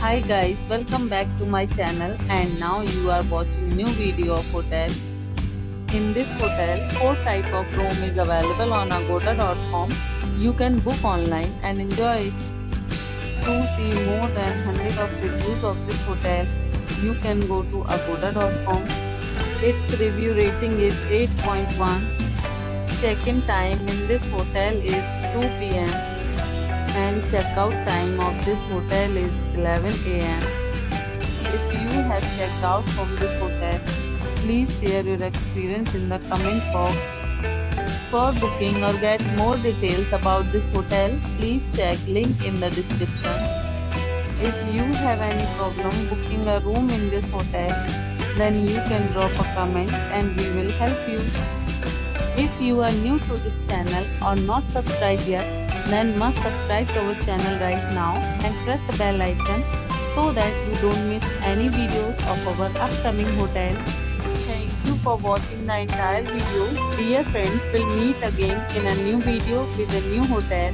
Hi guys, welcome back to my channel and now you are watching new video of hotel. In this hotel, 4 type of room is available on agoda.com. You can book online and enjoy it. To see more than 100 of reviews of this hotel, you can go to agoda.com. Its review rating is 8.1. Check-in time in this hotel is 2 p.m. and checkout time of this hotel is 11 a.m. If you have checked out from this hotel, please share your experience in the comment box. For booking or get more details about this hotel, please check link in the description. If you have any problem booking a room in this hotel, then you can drop a comment and we will help you. If you are new to this channel or not subscribed yet, then must subscribe to our channel right now and press the bell icon so that you don't miss any videos of our upcoming hotel. Thank you for watching the entire video. Dear friends, we'll meet again in a new video with a new hotel.